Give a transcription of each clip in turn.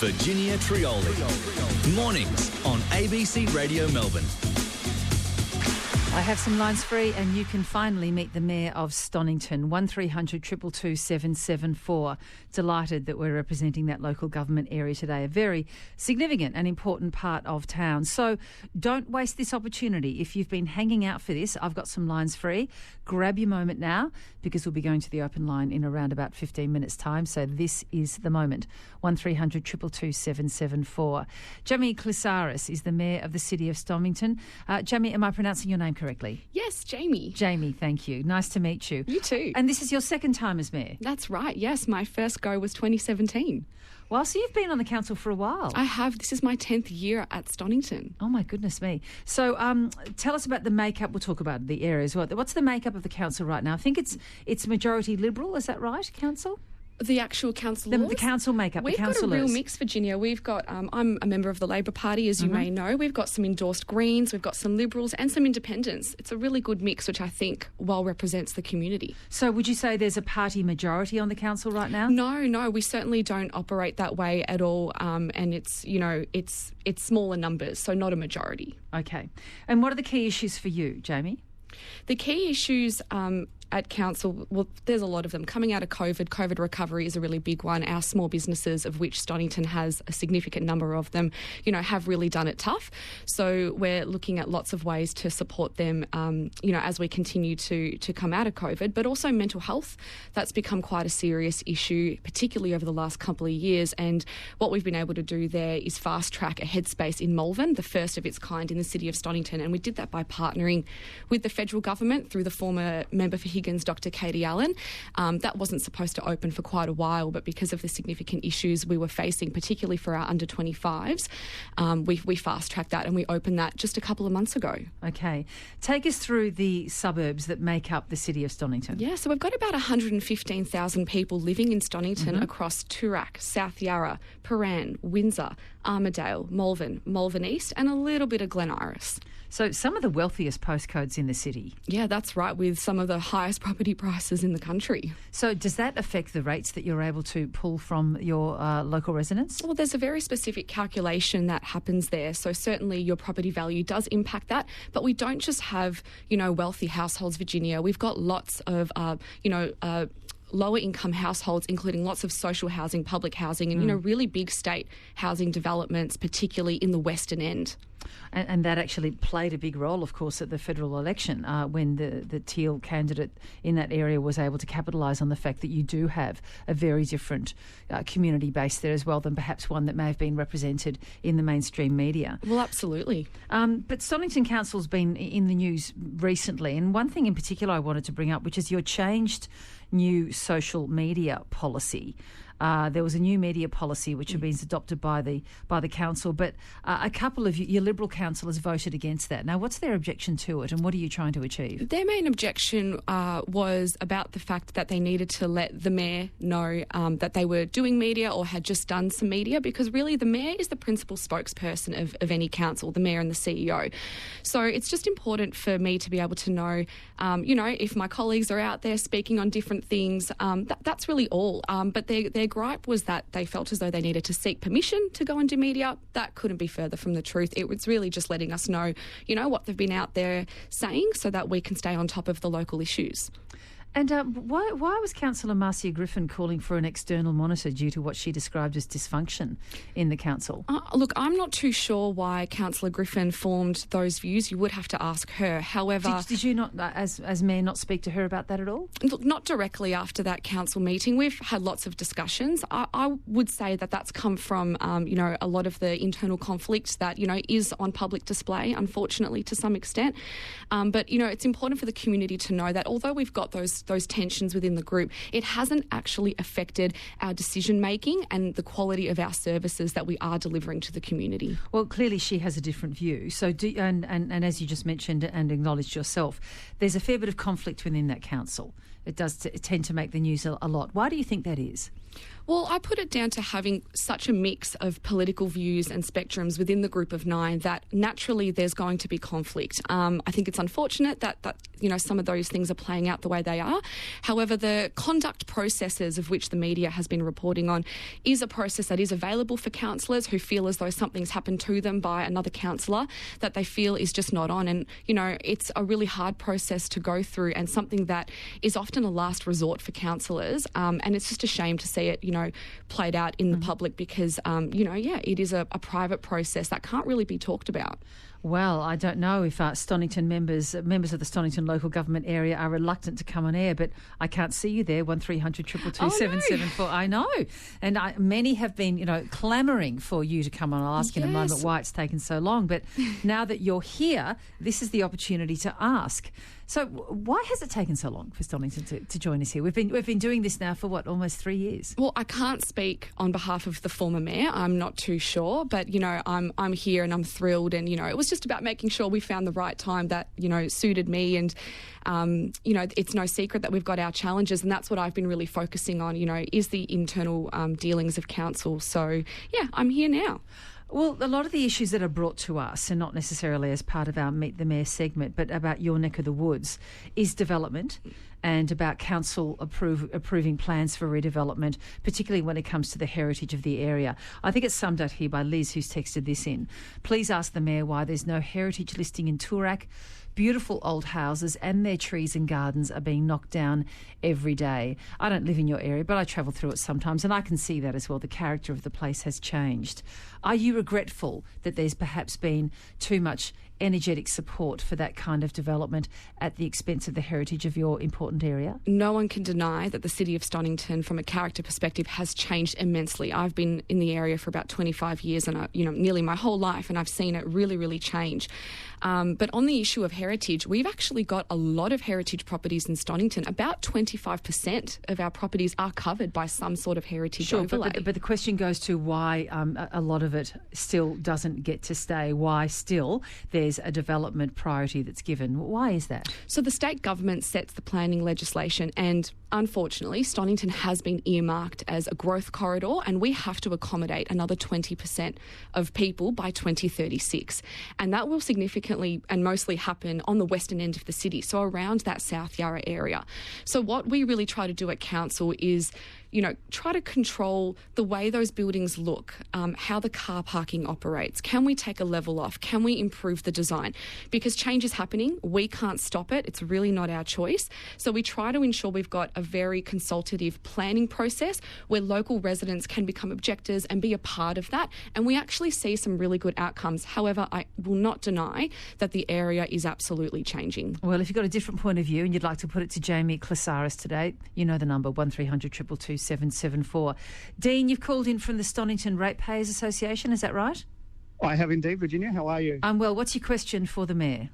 Virginia Trioli. Mornings on ABC Radio Melbourne. I have some lines free and you can finally meet the Mayor of Stonnington, 1300 222 774. Delighted that we're representing that local government area today, a very significant and important part of town. So don't waste this opportunity. If you've been hanging out for this, I've got some lines free. Grab your moment now because we'll be going to the open line in around about 15 minutes' time. So this is the moment, 1300 222 774. Jami Klisaris is the Mayor of the City of Stonnington. Jami, am I pronouncing your name correctly? Yes, Jamie. Jamie, thank you. Nice to meet you. You too. And this is your second time as Mayor? That's right, yes. My first go was 2017. Well, so you've been on the council for a while. I have. This is my 10th year at Stonnington. Oh, my goodness me. So tell us about the makeup. We'll talk about the area as well. What's the makeup of the council right now? I think it's majority Liberal. Is that right, council? The actual councillors? The council makeup, We've the councillors. got a real mix, Virginia. We've got, I'm a member of the Labor Party, as you may know. We've got some endorsed Greens, we've got some Liberals and some Independents. It's a really good mix, which I think well represents the community. So would you say there's a party majority on the council right now? No, we certainly don't operate that way at all. And it's smaller numbers, so not a majority. Okay. And what are the key issues for you, Jamie? The key issues at council, well, there's a lot of them. Coming out of COVID recovery is a really big one. Our small businesses, of which Stonnington has a significant number of them, have really done it tough. So we're looking at lots of ways to support them, as we continue to come out of COVID, but also mental health. That's become quite a serious issue, particularly over the last couple of years. And what we've been able to do there is fast track a headspace in Malvern, the first of its kind in the city of Stonnington. And we did that by partnering with the federal government through the former member for Higgins, Dr. Katie Allen. That wasn't supposed to open for quite a while, but because of the significant issues we were facing, particularly for our under 25s, we fast-tracked that and we opened that just a couple of months ago. Okay. Take us through the suburbs that make up the city of Stonnington. Yeah, so we've got about 115,000 people living in Stonnington across Toorak, South Yarra, Prahran, Windsor, Armidale, Malvern East, and a little bit of Glen Iris. So some of the wealthiest postcodes in the city. Yeah, that's right, with some of the highest property prices in the country. So does that affect the rates that you're able to pull from your local residents? Well, there's a very specific calculation that happens there. So certainly your property value does impact that. But we don't just have, wealthy households, Virginia. We've got lots of, lower income households, including lots of social housing, public housing, and, really big state housing developments, particularly in the Western End. And that actually played a big role, of course, at the federal election when the Teal candidate in that area was able to capitalise on the fact that you do have a very different community base there as well than perhaps one that may have been represented in the mainstream media. Well, absolutely. But Stonnington Council's been in the news recently, and one thing in particular I wanted to bring up, which is your changed new social media policy. There was a new media policy which had been adopted by the council, but a couple of your Liberal councillors voted against that. Now, what's their objection to it, and what are you trying to achieve? Their main objection was about the fact that they needed to let the Mayor know that they were doing media or had just done some media, because really the Mayor is the principal spokesperson of any council, the Mayor and the CEO. So it's just important for me to be able to know, if my colleagues are out there speaking on different things, that's really all. But their gripe was that they felt as though they needed to seek permission to go and do media. That couldn't be further from the truth. It was really just letting us know, what they've been out there saying so that we can stay on top of the local issues. And why was Councillor Marcia Griffin calling for an external monitor due to what she described as dysfunction in the council? Look, I'm not too sure why Councillor Griffin formed those views. You would have to ask her. However... Did you not, as Mayor, not speak to her about that at all? Look, not directly after that council meeting. We've had lots of discussions. I would say that that's come from, a lot of the internal conflict that, is on public display, unfortunately, to some extent. But, it's important for the community to know that although we've got those tensions within the group, it hasn't actually affected our decision making and the quality of our services that we are delivering to the community. Well, clearly she has a different view. So, and as you just mentioned and acknowledged yourself, there's a fair bit of conflict within that council. It does tend to make the news a lot. Why do you think that is? Well, I put it down to having such a mix of political views and spectrums within the group of 9 that naturally there's going to be conflict. I think it's unfortunate that some of those things are playing out the way they are. However, the conduct processes of which the media has been reporting on is a process that is available for councillors who feel as though something's happened to them by another councillor that they feel is just not on. And, it's a really hard process to go through and something that is often a last resort for councillors. And it's just a shame to see it, played out in the public because, it is a private process that can't really be talked about. Well, I don't know if Stonnington members of the Stonnington local government area are reluctant to come on air, but I can't see you there, 1300 222 774. I know. And many have been, clamouring for you to come on. I'll ask in a moment why it's taken so long. But now that you're here, this is the opportunity to ask. So why has it taken so long for Stonnington to join us here? We've been doing this now for, almost 3 years? Well, I can't speak on behalf of the former mayor. I'm not too sure. But, I'm here and I'm thrilled. And, it was just about making sure we found the right time that, suited me. And, it's no secret that we've got our challenges. And that's what I've been really focusing on, is the internal dealings of council. So, yeah, I'm here now. Well, a lot of the issues that are brought to us, and not necessarily as part of our Meet the Mayor segment, but about your neck of the woods, is development and about council approving plans for redevelopment, particularly when it comes to the heritage of the area. I think it's summed up here by Liz, who's texted this in. Please ask the Mayor why there's no heritage listing in Toorak. Beautiful old houses and their trees and gardens are being knocked down every day. I don't live in your area, but I travel through it sometimes, and I can see that as well. The character of the place has changed. Are you regretful that there's perhaps been too much energetic support for that kind of development at the expense of the heritage of your important area? No one can deny that the city of Stonnington, from a character perspective, has changed immensely. I've been in the area for about 25 years and, nearly my whole life, and I've seen it really, really change. But on the issue of heritage, we've actually got a lot of heritage properties in Stonnington. About 25% of our properties are covered by some sort of heritage overlay. But the question goes to why a lot of it still doesn't get to stay. Why still there's a development priority that's given? Why is that? So the state government sets the planning legislation, and unfortunately Stonnington has been earmarked as a growth corridor, and we have to accommodate another 20% of people by 2036. And that will significantly and mostly happen on the western end of the city, so around that South Yarra area. So what we really try to do at council is try to control the way those buildings look, how the car parking operates. Can we take a level off? Can we improve the design? Because change is happening. We can't stop it. It's really not our choice. So we try to ensure we've got a very consultative planning process where local residents can become objectors and be a part of that. And we actually see some really good outcomes. However, I will not deny that the area is absolutely changing. Well, if you've got a different point of view and you'd like to put it to Jami Klisaris today, you know the number, 1300 222 774. Dean, you've called in from the Stonnington Ratepayers Association, is that right? I have indeed, Virginia. How are you? I'm well. What's your question for the Mayor?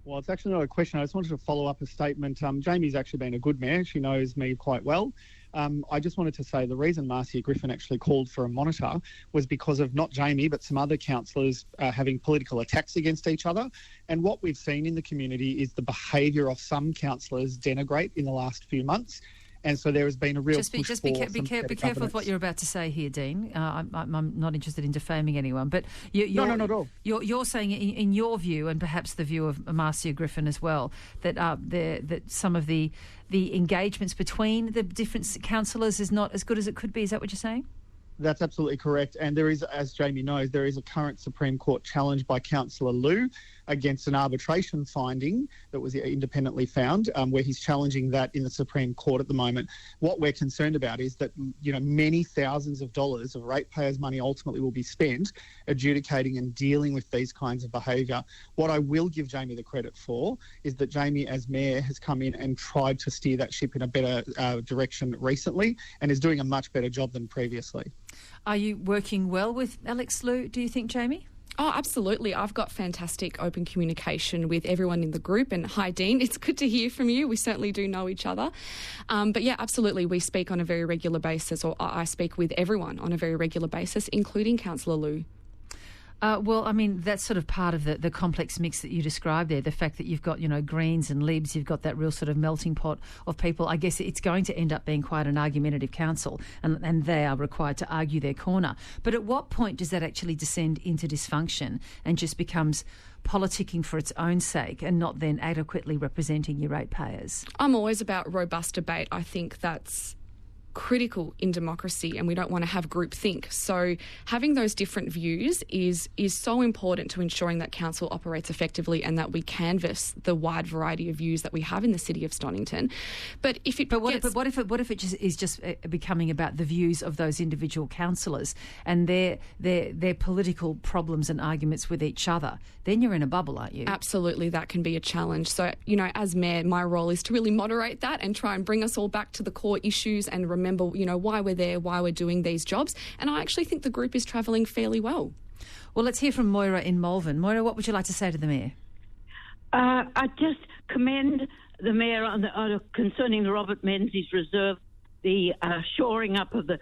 Well, it's actually not a question. I just wanted to follow up a statement. Jamie's actually been a good mayor. She knows me quite well. I just wanted to say the reason Marcia Griffin actually called for a monitor was because of not Jamie, but some other councillors having political attacks against each other. And what we've seen in the community is the behaviour of some councillors denigrate in the last few months. And so there has been a real be careful with what you're about to say here, Dean. I'm not interested in defaming anyone, but no, not at all. You're saying, in your view, and perhaps the view of Marcia Griffin as well, that that some of the engagements between the different councillors is not as good as it could be. Is that what you're saying? That's absolutely correct. And there is, as Jamie knows, there is a current Supreme Court challenge by Councillor Liu against an arbitration finding that was independently found, where he's challenging that in the Supreme Court at the moment. What we're concerned about is that, many thousands of dollars of ratepayers' money ultimately will be spent adjudicating and dealing with these kinds of behaviour. What I will give Jamie the credit for is that Jamie, as Mayor, has come in and tried to steer that ship in a better direction recently and is doing a much better job than previously. Are you working well with Alex Liu, do you think, Jamie? Oh, absolutely. I've got fantastic open communication with everyone in the group. And hi, Dean, it's good to hear from you. We certainly do know each other. But yeah, absolutely. We speak on a very regular basis, or I speak with everyone on a very regular basis, including Councillor Liu. Well, I mean, that's sort of part of the complex mix that you described there, the fact that you've got, Greens and Libs, you've got that real sort of melting pot of people. I guess it's going to end up being quite an argumentative council, and they are required to argue their corner. But at what point does that actually descend into dysfunction and just becomes politicking for its own sake and not then adequately representing your ratepayers? I'm always about robust debate. I think that's critical in democracy, and we don't want to have groupthink. So having those different views is so important to ensuring that council operates effectively and that we canvass the wide variety of views that we have in the city of Stonnington. But what if it is just becoming about the views of those individual councillors and their political problems and arguments with each other? Then you're in a bubble, aren't you? Absolutely, that can be a challenge. So, as mayor, my role is to really moderate that and try and bring us all back to the core issues and remember, why we're there, why we're doing these jobs. And I actually think the group is travelling fairly well. Well, let's hear from Moira in Malvern. Moira, what would you like to say to the mayor? I just commend the mayor concerning the Robert Menzies Reserve. The shoring up of the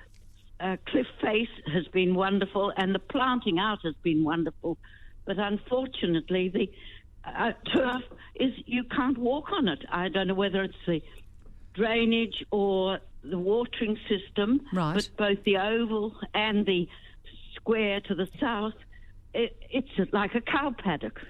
cliff face has been wonderful, and the planting out has been wonderful. But unfortunately, the turf you can't walk on it. I don't know whether it's the drainage or the watering system, right. But both the oval and the square to the south, it's like a cow paddock.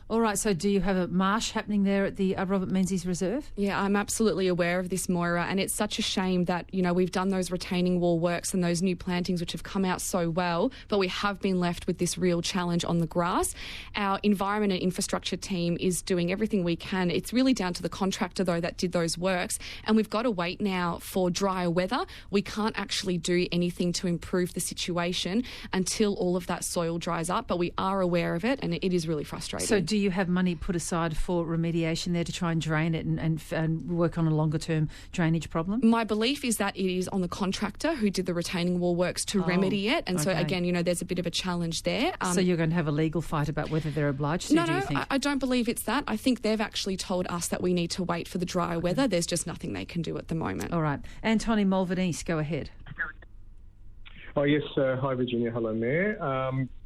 All right, so do you have a marsh happening there at the Robert Menzies Reserve? Yeah, I'm absolutely aware of this, Moira, and it's such a shame that, we've done those retaining wall works and those new plantings which have come out so well, but we have been left with this real challenge on the grass. Our environment and infrastructure team is doing everything we can. It's really down to the contractor, though, that did those works, and we've got to wait now for drier weather. We can't actually do anything to improve the situation until all of that soil dries up, but we are aware of it, and it is really frustrating. So do you have money put aside for remediation there to try and drain it and work on a longer-term drainage problem? My belief is that it is on the contractor who did the retaining wall works to remedy it. And so, again, there's a bit of a challenge there. So you're going to have a legal fight about whether they're obliged to, do you think? I don't believe it's that. I think they've actually told us that we need to wait for the drier weather. There's just nothing they can do at the moment. All right. Anton in Malvern East, go ahead. Oh, yes. Hi, Virginia. Hello, Mayor.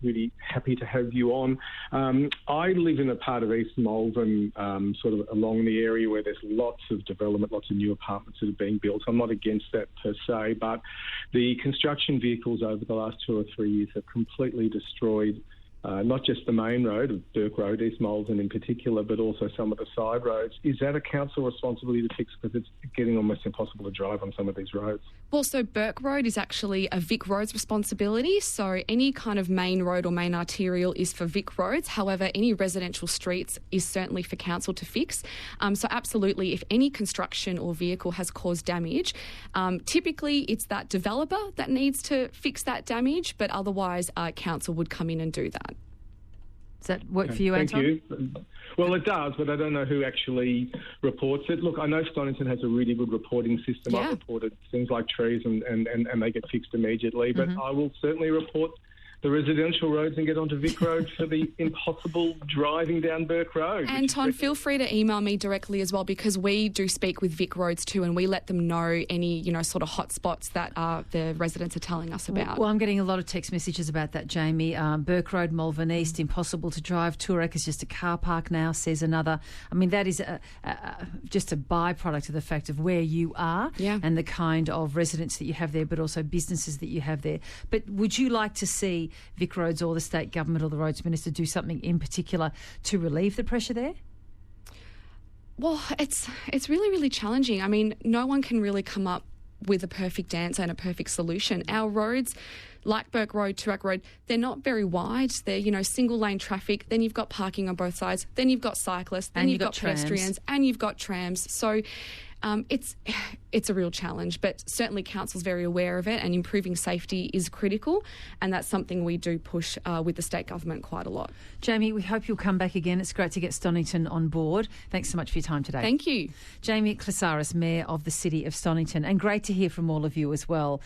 Really happy to have you on. I live in a part of East Malvern, sort of along the area where there's lots of development, lots of new apartments that are being built. I'm not against that per se, but the construction vehicles over the last 2 or 3 years have completely destroyed not just the main road of Burke Road, East Malvern in particular, but also some of the side roads. Is that a council responsibility to fix, because it's getting almost impossible to drive on some of these roads? Well, so Burke Road is actually a Vic Roads responsibility. So any kind of main road or main arterial is for Vic Roads. However, any residential streets is certainly for council to fix. So absolutely, if any construction or vehicle has caused damage, typically it's that developer that needs to fix that damage, but otherwise council would come in and do that. Does that work for you, Anton? Thank you. Well, it does, but I don't know who actually reports it. Look, I know Stonnington has a really good reporting system. Yeah. I've reported things like trees and they get fixed immediately, but I will certainly report the residential roads and get onto Vic Road for the impossible driving down Burke Road. Anton, feel free to email me directly as well, because we do speak with Vic Roads too, and we let them know any, sort of hot spots that the residents are telling us about. Well, I'm getting a lot of text messages about that, Jamie. Burke Road, Malvern East, impossible to drive. Turek is just a car park now, says another. I mean, that is just a byproduct of the fact of where you are and the kind of residents that you have there, but also businesses that you have there. But would you like to see Vic Roads or the state government or the roads minister do something in particular to relieve the pressure there? Well, it's really, really challenging. I mean, no one can really come up with a perfect answer and a perfect solution. Our roads, like Burke Road, Turek Road, they're not very wide. They're, single lane traffic. Then you've got parking on both sides. Then you've got cyclists. Then you've got pedestrians. And you've got trams. So it's a real challenge, but certainly council's very aware of it, and improving safety is critical, and that's something we do push with the state government quite a lot. Jamie, we hope you'll come back again. It's great to get Stonnington on board. Thanks so much for your time today. Thank you. Jami Klisaris, Mayor of the City of Stonnington, and great to hear from all of you as well.